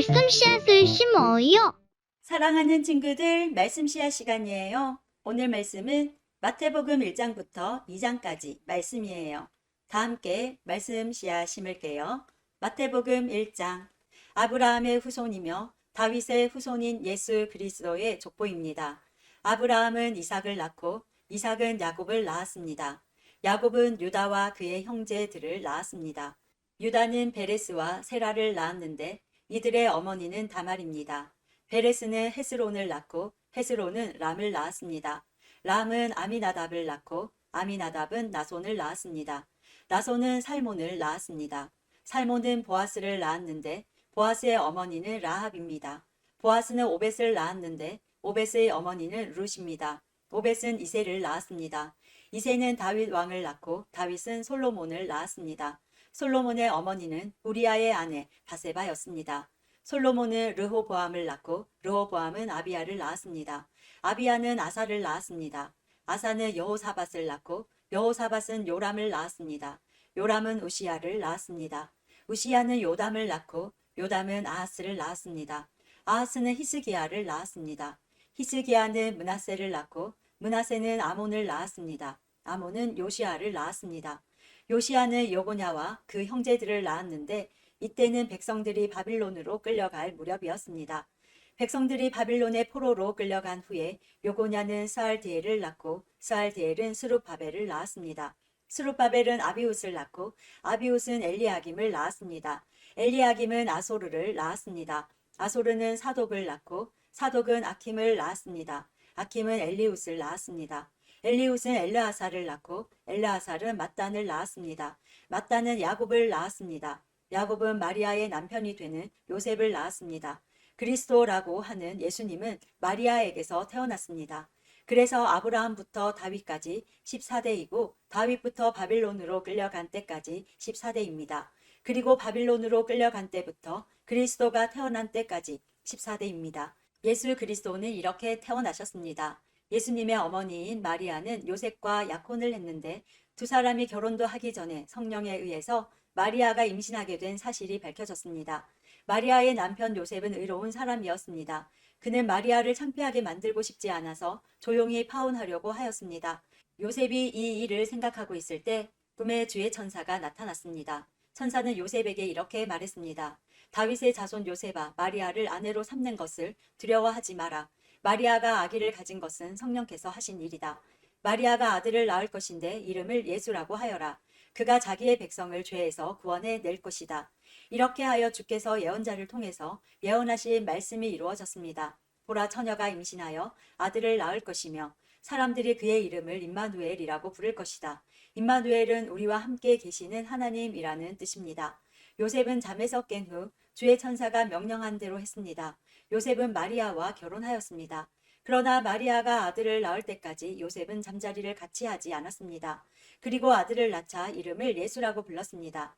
말씀 씨앗을 심어요. 사랑하는 친구들, 말씀 씨앗 시간이에요. 오늘 말씀은 마태복음 1장부터 2장까지 말씀이에요. 다 함께 말씀 씨앗 심을게요. 마태복음 1장. 아브라함의 후손이며 다윗의 후손인 예수 그리스도의 족보입니다. 아브라함은 이삭을 낳고 이삭은 야곱을 낳았습니다. 야곱은 유다와 그의 형제들을 낳았습니다. 유다는 베레스와 세라를 낳았는데 이들의 어머니는 다말입니다. 베레스는 헤스론을 낳고 헤스론은 람을 낳았습니다. 람은 아미나답을 낳고 아미나답은 나손을 낳았습니다. 나손은 살몬을 낳았습니다. 살몬은 보아스를 낳았는데 보아스의 어머니는 라합입니다. 보아스는 오벳을 낳았는데 오벳의 어머니는 룻입니다. 오벳은 이새를 낳았습니다. 이새는 다윗 왕을 낳고 다윗은 솔로몬을 낳았습니다. 솔로몬의 어머니는 우리아의 아내 바세바였습니다. 솔로몬은 르호보암을 낳고 르호보암은 아비야를 낳았습니다. 아비야는 아사를 낳았습니다. 아사는 여호사밧을 낳고 여호사밧은 요람을 낳았습니다. 요람은 우시야를 낳았습니다. 우시야는 요담을 낳고 요담은 아하스를 낳았습니다. 아하스는 히스기야를 낳았습니다. 히스기야는 므낫세를 낳고 므낫세는 아몬을 낳았습니다. 아몬은 요시야를 낳았습니다. 요시야는 여고냐와 그 형제들을 낳았는데 이때는 백성들이 바빌론으로 끌려갈 무렵이었습니다. 백성들이 바빌론의 포로로 끌려간 후에 요고냐는 스알디엘을 낳고 스알디엘은 스룹바벨을 낳았습니다. 스룹바벨은 아비웃을 낳고 아비웃은 엘리야김을 낳았습니다. 엘리야김은 아소르를 낳았습니다. 아소르는 사독을 낳고 사독은 아킴을 낳았습니다. 아킴은 엘리웃을 낳았습니다. 엘리웃은 엘르아사를 낳고 엘르아살은 mat단을 낳았습니다. mat단은 야곱을 낳았습니다. 야곱은 마리아의 남편이 되는 요셉을 낳았습니다. 그리스도라고 하는 예수님은 마리아에게서 태어났습니다. 그래서 아브라함부터 다윗까지 14대이고 다윗부터 바빌론으로 끌려간 때까지 14대입니다. 그리고 바빌론으로 끌려간 때부터 그리스도가 태어난 때까지 14대입니다. 예수 그리스도는 이렇게 태어나셨습니다. 예수님의 어머니인 마리아는 요셉과 약혼을 했는데 두 사람이 결혼도 하기 전에 성령에 의해서 마리아가 임신하게 된 사실이 밝혀졌습니다. 마리아의 남편 요셉은 의로운 사람이었습니다. 그는 마리아를 창피하게 만들고 싶지 않아서 조용히 파혼하려고 하였습니다. 요셉이 이 일을 생각하고 있을 때 꿈에 주의 천사가 나타났습니다. 천사는 요셉에게 이렇게 말했습니다. 다윗의 자손 요셉아, 마리아를 아내로 삼는 것을 두려워하지 마라. 마리아가 아기를 가진 것은 성령께서 하신 일이다. 마리아가 아들을 낳을 것인데 이름을 예수라고 하여라. 그가 자기의 백성을 죄에서 구원해 낼 것이다. 이렇게 하여 주께서 예언자를 통해서 예언하신 말씀이 이루어졌습니다. 보라, 처녀가 임신하여 아들을 낳을 것이며 사람들이 그의 이름을 임마누엘이라고 부를 것이다. 임마누엘은 우리와 함께 계시는 하나님이라는 뜻입니다. 요셉은 잠에서 깬 후 주의 천사가 명령한 대로 했습니다. 요셉은 마리아와 결혼하였습니다. 그러나 마리아가 아들을 낳을 때까지 요셉은 잠자리를 같이 하지 않았습니다. 그리고 아들을 낳자 이름을 예수라고 불렀습니다.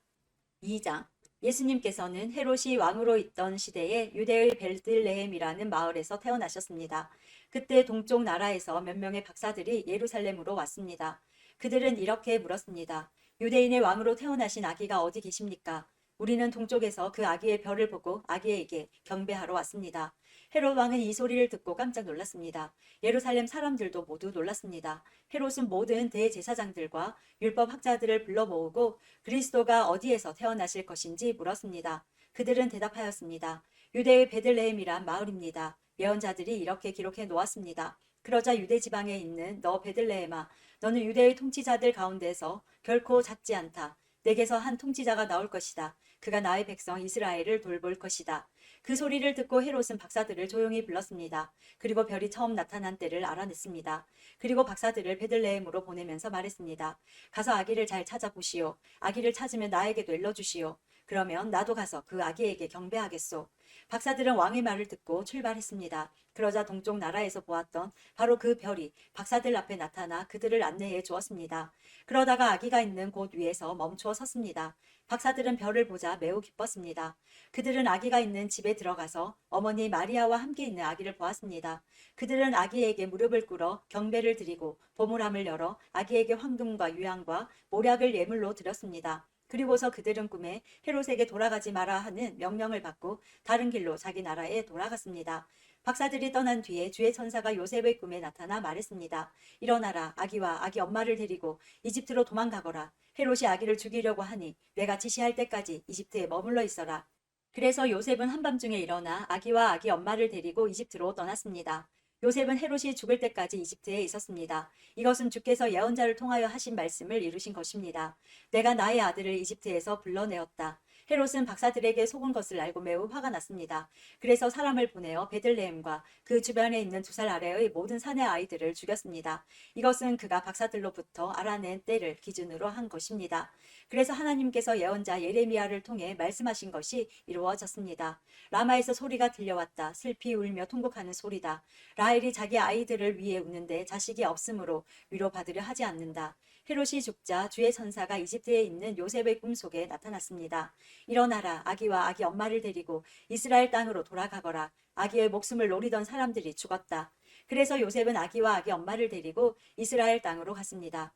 2장. 예수님께서는 헤롯이 왕으로 있던 시대에 유대의 베들레헴이라는 마을에서 태어나셨습니다. 그때 동쪽 나라에서 몇 명의 박사들이 예루살렘으로 왔습니다. 그들은 이렇게 물었습니다. 유대인의 왕으로 태어나신 아기가 어디 계십니까? 우리는 동쪽에서 그 아기의 별을 보고 아기에게 경배하러 왔습니다. 헤롯 왕은 이 소리를 듣고 깜짝 놀랐습니다. 예루살렘 사람들도 모두 놀랐습니다. 헤롯은 모든 대제사장들과 율법 학자들을 불러 모으고 그리스도가 어디에서 태어나실 것인지 물었습니다. 그들은 대답하였습니다. 유대의 베들레헴이란 마을입니다. 예언자들이 이렇게 기록해 놓았습니다. 그러자 유대 지방에 있는 너 베들레헴아, 너는 유대의 통치자들 가운데서 결코 작지 않다. 내게서 한 통치자가 나올 것이다. 그가 나의 백성 이스라엘을 돌볼 것이다. 그 소리를 듣고 헤롯은 박사들을 조용히 불렀습니다. 그리고 별이 처음 나타난 때를 알아냈습니다. 그리고 박사들을 베들레헴으로 보내면서 말했습니다. 가서 아기를 잘 찾아보시오. 아기를 찾으면 나에게도 일러주시오. 그러면 나도 가서 그 아기에게 경배하겠소. 박사들은 왕의 말을 듣고 출발했습니다. 그러자 동쪽 나라에서 보았던 바로 그 별이 박사들 앞에 나타나 그들을 안내해 주었습니다. 그러다가 아기가 있는 곳 위에서 멈추어 섰습니다. 박사들은 별을 보자 매우 기뻤습니다. 그들은 아기가 있는 집에 들어가서 어머니 마리아와 함께 있는 아기를 보았습니다. 그들은 아기에게 무릎을 꿇어 경배를 드리고 보물함을 열어 아기에게 황금과 유향과 모략을 예물로 드렸습니다. 그리고서 그들은 꿈에 헤롯에게 돌아가지 마라 하는 명령을 받고 다른 길로 자기 나라에 돌아갔습니다. 박사들이 떠난 뒤에 주의 천사가 요셉의 꿈에 나타나 말했습니다. 일어나라, 아기와 아기 엄마를 데리고 이집트로 도망가거라. 헤롯이 아기를 죽이려고 하니 내가 지시할 때까지 이집트에 머물러 있어라. 그래서 요셉은 한밤중에 일어나 아기와 아기 엄마를 데리고 이집트로 떠났습니다. 요셉은 헤롯이 죽을 때까지 이집트에 있었습니다. 이것은 주께서 예언자를 통하여 하신 말씀을 이루신 것입니다. 내가 나의 아들을 이집트에서 불러내었다. 헤롯은 박사들에게 속은 것을 알고 매우 화가 났습니다. 그래서 사람을 보내어 베들레헴과 그 주변에 있는 2살 아래의 모든 산의 아이들을 죽였습니다. 이것은 그가 박사들로부터 알아낸 때를 기준으로 한 것입니다. 그래서 하나님께서 예언자 예레미야를 통해 말씀하신 것이 이루어졌습니다. 라마에서 소리가 들려왔다. 슬피 울며 통곡하는 소리다. 라헬이 자기 아이들을 위해 우는데 자식이 없으므로 위로받으려 하지 않는다. 헤롯이 죽자 주의 천사가 이집트에 있는 요셉의 꿈속에 나타났습니다. 일어나라, 아기와 아기 엄마를 데리고 이스라엘 땅으로 돌아가거라. 아기의 목숨을 노리던 사람들이 죽었다. 그래서 요셉은 아기와 아기 엄마를 데리고 이스라엘 땅으로 갔습니다.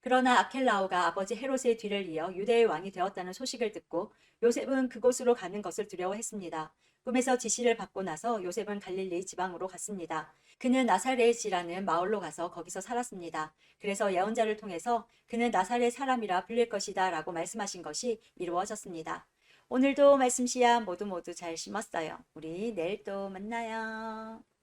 그러나 아켈라오가 아버지 헤롯의 뒤를 이어 유대의 왕이 되었다는 소식을 듣고 요셉은 그곳으로 가는 것을 두려워했습니다. 꿈에서 지시를 받고 나서 요셉은 갈릴리 지방으로 갔습니다. 그는 나사렛이라는 마을로 가서 거기서 살았습니다. 그래서 예언자를 통해서 그는 나사렛 사람이라 불릴 것이다 라고 말씀하신 것이 이루어졌습니다. 오늘도 말씀 씨앗 모두 잘 심었어요. 우리 내일 또 만나요.